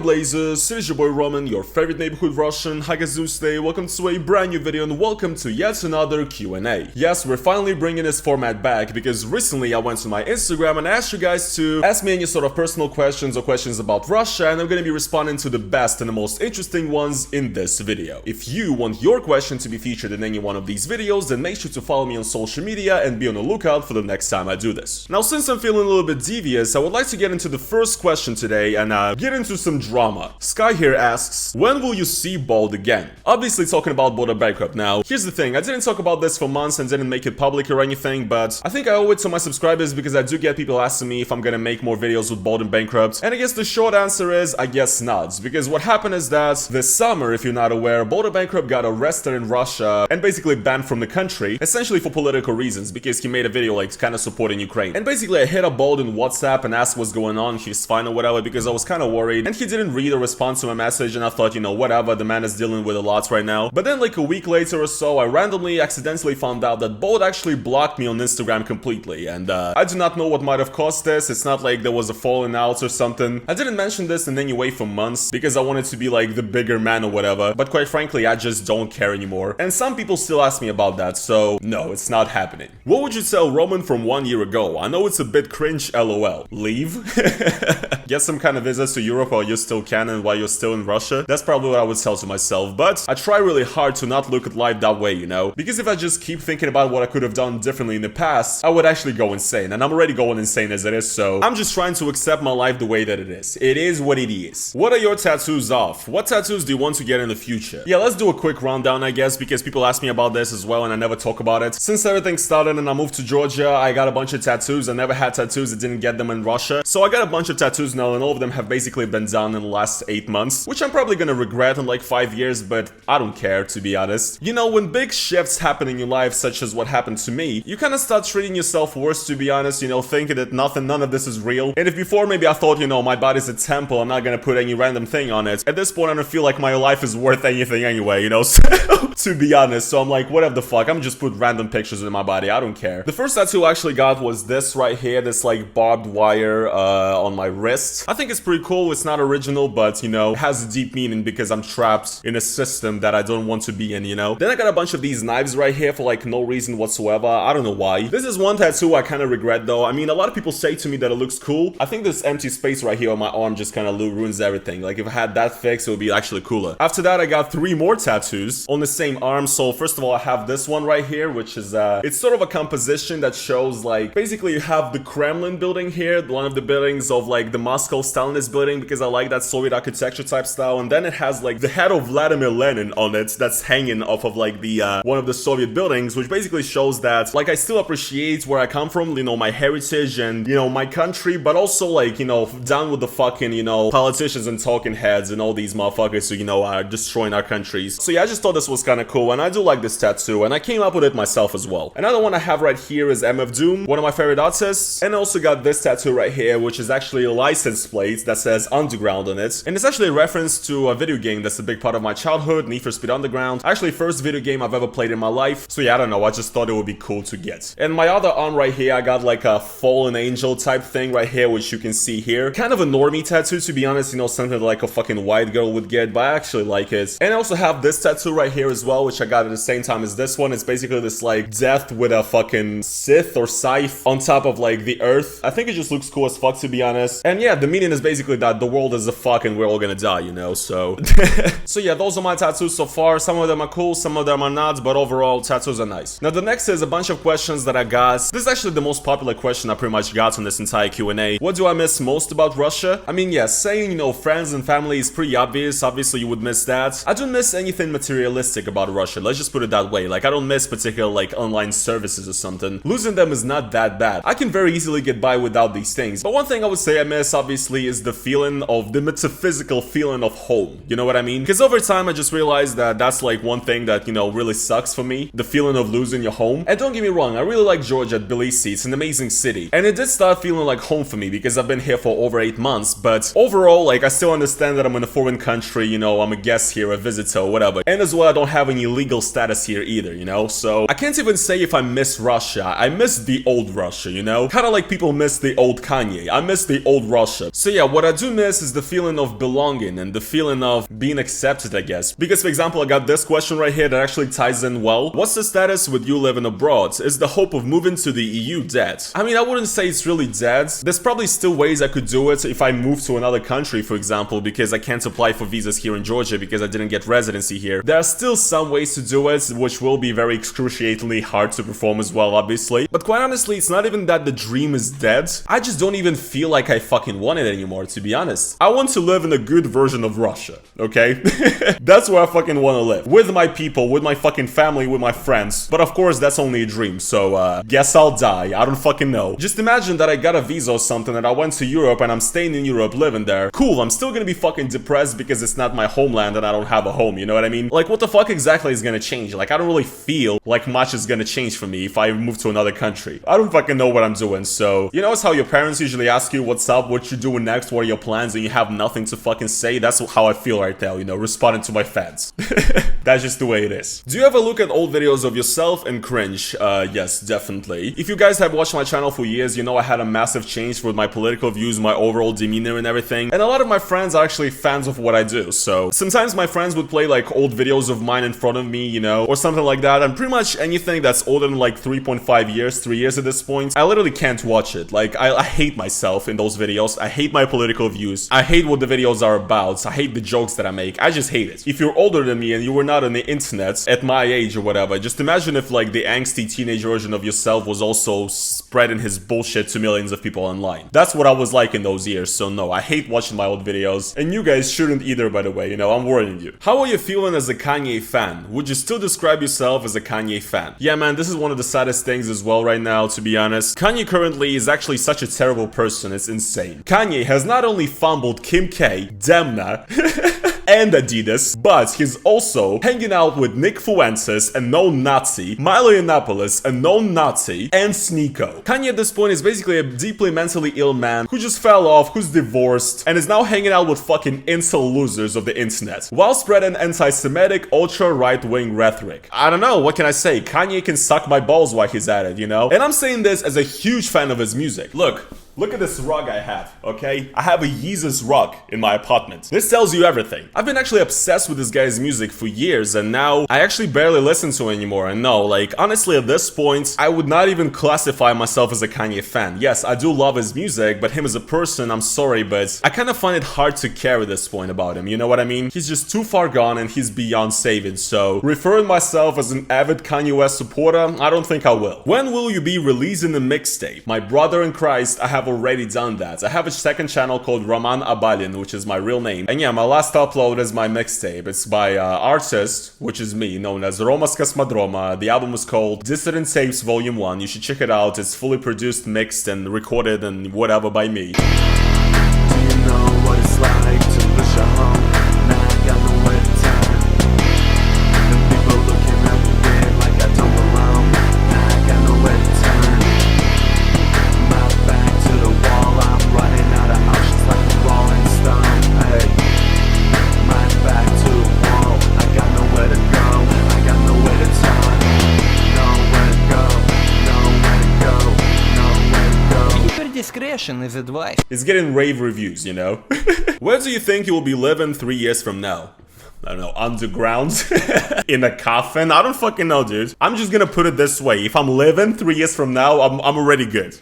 Blazers, it is your boy Roman, your favorite neighborhood Russian. Hi guys, Tuesday, welcome to a brand new video and welcome to yet another Q&A. Yes, we're finally bringing this format back because recently I went to my Instagram and asked you guys to ask me any sort of personal questions or questions about Russia, and I'm gonna be responding to the best and the most interesting ones in this video. If you want your question to be featured in any one of these videos, then make sure to follow me on social media and be on the lookout for the next time I do this. Now, since I'm feeling a little bit devious, I would like to get into the first question today and get into some drama. Sky here asks, when will you see Bold again? Obviously talking about Bold Bankrupt. Now, here's the thing, I didn't talk about this for months and didn't make it public or anything, but I think I owe it to my subscribers because I do get people asking me if I'm gonna make more videos with Bold and Bankrupt, and I guess the short answer is, I guess not, because what happened is that this summer, if you're not aware, Bold and Bankrupt got arrested in Russia and basically banned from the country, essentially for political reasons, because he made a video like kind of supporting Ukraine. And basically I hit up Bold in WhatsApp and asked what's going on, if he's fine or whatever, because I was kind of worried, and he didn't read or respond to my message, and I thought, you know, whatever, the man is dealing with a lot right now. But then like a week later or so, I randomly accidentally found out that Bold actually blocked me on Instagram completely, and I do not know what might have caused this. It's not like there was a falling out or something. I didn't mention this in any way for months because I wanted to be like the bigger man or whatever, but quite frankly I just don't care anymore, and some people still ask me about that, so no, it's not happening. What would you tell Roman from 1 year ago? I know it's a bit cringe, lol. Leave? Get some kind of visits to Europe while you still can and while you're still in Russia? That's probably what I would tell to myself, but I try really hard to not look at life that way, you know? Because if I just keep thinking about what I could have done differently in the past, I would actually go insane, and I'm already going insane as it is, so I'm just trying to accept my life the way that it is. It is what it is. What are your tattoos of? What tattoos do you want to get in the future? Yeah, let's do a quick rundown, I guess, because people ask me about this as well and I never talk about it. Since everything started and I moved to Georgia, I got a bunch of tattoos. I never had tattoos, I didn't get them in Russia, so I got a bunch of tattoos now, and all of them have basically been done in the last 8 months, which I'm probably gonna regret in like 5 years, but I don't care, to be honest. You know, when big shifts happen in your life, such as what happened to me, you kind of start treating yourself worse, to be honest, you know, thinking that none of this is real. And if before maybe I thought, you know, my body's a temple, I'm not gonna put any random thing on it, at this point I don't feel like my life is worth anything anyway, you know, so, to be honest, so I'm like, whatever the fuck, I'm just put random pictures in my body, I don't care. The first tattoo I actually got was this right here, this like barbed wire on my wrist. I think it's pretty cool. It's not original, but you know, it has a deep meaning because I'm trapped in a system that I don't want to be in, you know. Then I got a bunch of these knives right here for like no reason whatsoever. I don't know why. This is one tattoo I kind of regret though. I mean, a lot of people say to me that it looks cool. I think this empty space right here on my arm just kind of ruins everything. Like if I had that fixed, it would be actually cooler. After that, I got 3 more tattoos on the same arm. So first of all, I have this one right here, which is it's sort of a composition that shows like, basically you have the Kremlin building here, one of the buildings of like the Moscow Stalinist building, because I like that Soviet architecture type style, and then it has like the head of Vladimir Lenin on it that's hanging off of like the one of the Soviet buildings, which basically shows that like I still appreciate where I come from, you know, my heritage and, you know, my country, but also like, you know, down with the fucking, you know, politicians and talking heads and all these motherfuckers who, you know, are destroying our countries. So yeah, I just thought this was kind of cool, and I do like this tattoo, and I came up with it myself as well. Another one I have right here is MF Doom, one of my favorite artists, and I also got this tattoo right here, which is actually a license plate that says Underground on it, and it's actually a reference to a video game that's a big part of my childhood, Need for Speed Underground. Actually, first video game I've ever played in my life, so yeah, I don't know, I just thought it would be cool to get. And my other arm right here, I got like a fallen angel type thing right here, which you can see here. Kind of a normie tattoo, to be honest, you know, something like a fucking white girl would get, but I actually like it. And I also have this tattoo right here as well, which I got at the same time as this one. It's basically this like death with a fucking Sith or scythe on top of like the earth. I think it just looks cool as fuck, to be honest. And yeah, the meaning is basically that the world is a fuck and we're all gonna die, you know, so so yeah, those are my tattoos so far. Some of them are cool, some of them are not, but overall tattoos are nice. Now the next is a bunch of questions that I got. This is actually the most popular question I pretty much got on this entire Q&A. What do I miss most about Russia? I mean, yeah, saying, you know, friends and family is pretty obvious. Obviously you would miss that. I don't miss anything materialistic about Russia, let's just put it that way. Like I don't miss particular like online services or something. Losing them is not that bad. I can very easily get by without these things. But one thing I would say I miss obviously is the feeling of the metaphysical feeling of home. You know what I mean? Because over time I just realized that that's like one thing that, you know, really sucks for me. The feeling of losing your home. And don't get me wrong, I really like Georgia at Tbilisi. It's an amazing city. And it did start feeling like home for me because I've been here for over 8 months. But overall, like I still understand that I'm in a foreign country, you know, I'm a guest here, a visitor, or whatever. And as well, I don't have any legal status here either, you know? So I can't even say if I miss Russia. I miss the old Russia, you know? Kind of like people miss the old Kanye. I miss the old Russia. Russia. So yeah, what I do miss is the feeling of belonging and the feeling of being accepted, I guess. Because for example, I got this question right here that actually ties in well. What's the status with you living abroad? Is the hope of moving to the EU dead? I mean, I wouldn't say it's really dead. There's probably still ways I could do it if I move to another country, for example, because I can't apply for visas here in Georgia because I didn't get residency here. There are still some ways to do it, which will be very excruciatingly hard to perform as well, obviously. But quite honestly, it's not even that the dream is dead. I just don't even feel like I fucking want it anymore, to be honest. I want to live in a good version of Russia, okay? That's where I fucking want to live. With my people, with my fucking family, with my friends. But of course, that's only a dream, so guess I'll die. I don't fucking know. Just imagine that I got a visa or something and I went to Europe and I'm staying in Europe, living there. Cool, I'm still gonna be fucking depressed because it's not my homeland and I don't have a home, you know what I mean? Like, what the fuck exactly is gonna change? Like, I don't really feel like much is gonna change for me if I move to another country. I don't fucking know what I'm doing, so... You know, it's how your parents usually ask you what's up, what you doing next, what are your plans, and you have nothing to fucking say. That's how I feel right now, you know, responding to my fans. That's just the way it is. Do you ever look at old videos of yourself and cringe? Yes, definitely. If you guys have watched my channel for years, you know I had a massive change with my political views, my overall demeanor and everything. And a lot of my friends are actually fans of what I do, so sometimes my friends would play like old videos of mine in front of me, you know, or something like that, and pretty much anything that's older than like 3.5 years, 3 years at this point, I literally can't watch it. Like, I hate myself in those videos. I hate my political views. I hate what the videos are about. I hate the jokes that I make. I just hate it. If you're older than me and you were not on the internet at my age or whatever, just imagine if like the angsty teenage version of yourself was also spreading his bullshit to millions of people online. That's what I was like in those years, so no, I hate watching my old videos, and you guys shouldn't either, by the way, you know, I'm warning you. How are you feeling as a Kanye fan? Would you still describe yourself as a Kanye fan? Yeah, man, this is one of the saddest things as well right now, to be honest. Kanye currently is actually such a terrible person, it's insane. Kanye has not only fumbled Kim K, Demna, and Adidas, but he's also hanging out with Nick Fuentes, a known Nazi, Milo Yiannopoulos, a known Nazi, and Sneeko. Kanye at this point is basically a deeply mentally ill man who just fell off, who's divorced, and is now hanging out with fucking incel losers of the internet, while spreading anti-Semitic, ultra-right-wing rhetoric. I don't know, what can I say? Kanye can suck my balls while he's at it, you know? And I'm saying this as a huge fan of his music. Look at this rug I have, okay? I have a Yeezus rug in my apartment. This tells you everything. I've been actually obsessed with this guy's music for years, and now I actually barely listen to it anymore. And no, like, honestly, at this point, I would not even classify myself as a Kanye fan. Yes, I do love his music, but him as a person, I'm sorry, but I kind of find it hard to care at this point about him, you know what I mean? He's just too far gone and he's beyond saving, so referring myself as an avid Kanye West supporter, I don't think I will. When will you be releasing the mixtape? My brother in Christ, I have already done that. I have a second channel called Roman Abalin, which is my real name. And yeah, my last upload is my mixtape. It's by artist, which is me, known as Romas Kosmodroma. The album is called Dissident Tapes Volume 1. You should check it out. It's fully produced, mixed, and recorded and whatever by me. Do you know what it's like to push a home? Now I got nowhere to turn. And people looking at me weird like I don't belong. Now I got nowhere to turn. My back to the wall, I'm running out of options like a rolling stone. Hey, my back to the wall, I got nowhere to go. I got nowhere to turn. Nowhere to go, nowhere to go, nowhere to go. Keep discretion is advised. It's getting rave reviews, you know? Where do you think you will be living 3 years from now? I don't know, underground? In a coffin? I don't fucking know, dude. I'm just gonna put it this way. If I'm living 3 years from now, I'm already good.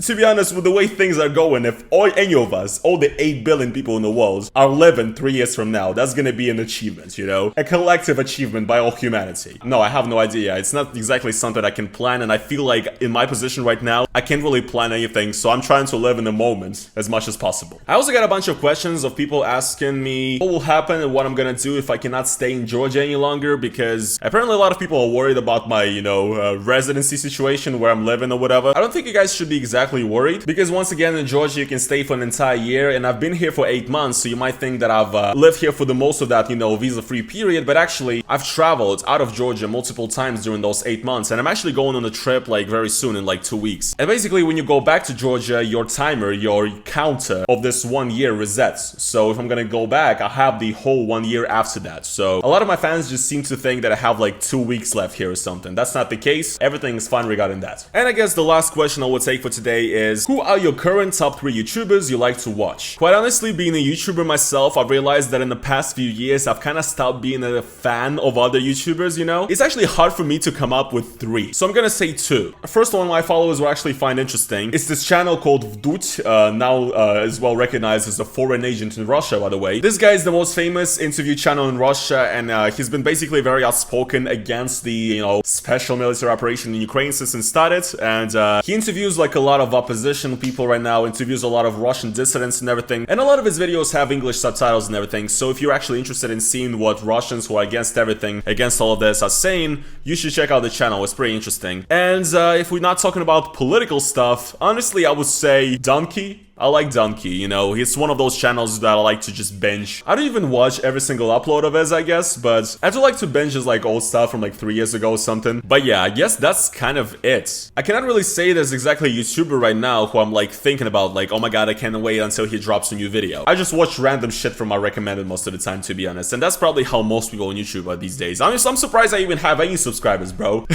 To be honest, with the way things are going, if any of us, all the 8 billion people in the world, are living 3 years from now, that's gonna be an achievement, you know? A collective achievement by all humanity. No, I have no idea. It's not exactly something I can plan, and I feel like in my position right now, I can't really plan anything, so I'm trying to live in the moment as much as possible. I also got a bunch of questions of people asking me what will happen and what I'm gonna do if I cannot stay in Georgia any longer, because apparently a lot of people are worried about my, you know, residency situation where I'm living or whatever. I don't think you guys should be exactly worried, because once again in Georgia you can stay for an entire year, and I've been here for 8 months, so you might think that I've lived here for the most of that, you know, visa-free period, but actually I've traveled out of Georgia multiple times during those 8 months, and I'm actually going on a trip like very soon in like 2 weeks. And basically when you go back to Georgia, your timer, your counter of this 1 year resets. So if I'm gonna go back, I have the whole 1 year after that. So a lot of my fans just seem to think that I have like 2 weeks left here or something. That's not the case. Everything is fine regarding that. And I guess the last question I would take for today today is, who are your current top 3 YouTubers you like to watch? Quite honestly, being a YouTuber myself, I've realized that in the past few years, I've kind of stopped being a fan of other YouTubers, you know? It's actually hard for me to come up with 3, so I'm gonna say 2. The first one my followers will actually find interesting. It's this channel called Vdut, now as well recognized as a foreign agent in Russia, by the way. This guy is the most famous interview channel in Russia, and he's been basically very outspoken against the, you know, special military operation in Ukraine since it started, and he interviews like a lot of opposition people right now, interviews a lot of Russian dissidents and everything, and a lot of his videos have English subtitles and everything, so if you're actually interested in seeing what Russians who are against everything, against all of this are saying, you should check out the channel. It's pretty interesting. And if we're not talking about political stuff, honestly I would say Donkey. I like Donkey, you know, he's one of those channels that I like to just binge. I don't even watch every single upload of his, I guess, but I do like to binge his like old stuff from like 3 years ago or something. But yeah, I guess that's kind of it. I cannot really say there's exactly a YouTuber right now who I'm like thinking about, like, oh my god, I can't wait until he drops a new video. I just watch random shit from my recommended most of the time, to be honest, and that's probably how most people on YouTube are these days. I'm surprised I even have any subscribers, bro.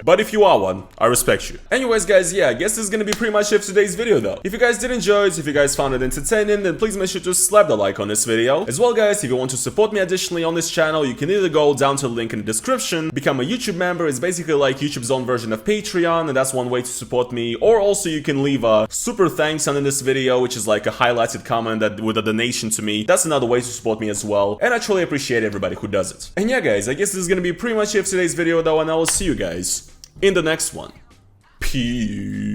But if you are one, I respect you. Anyways, guys, yeah, I guess this is gonna be pretty much it for today's video, though. If you guys did enjoy it, if you guys found it entertaining, then please make sure to slap the like on this video. As well, guys, if you want to support me additionally on this channel, you can either go down to the link in the description, become a YouTube member. It's basically like YouTube's own version of Patreon, and that's one way to support me. Or also you can leave a super thanks under this video, which is like a highlighted comment that with a donation to me. That's another way to support me as well, and I truly appreciate everybody who does it. And yeah, guys, I guess this is gonna be pretty much it for today's video, though, and I will see you guys in the next one. Peace.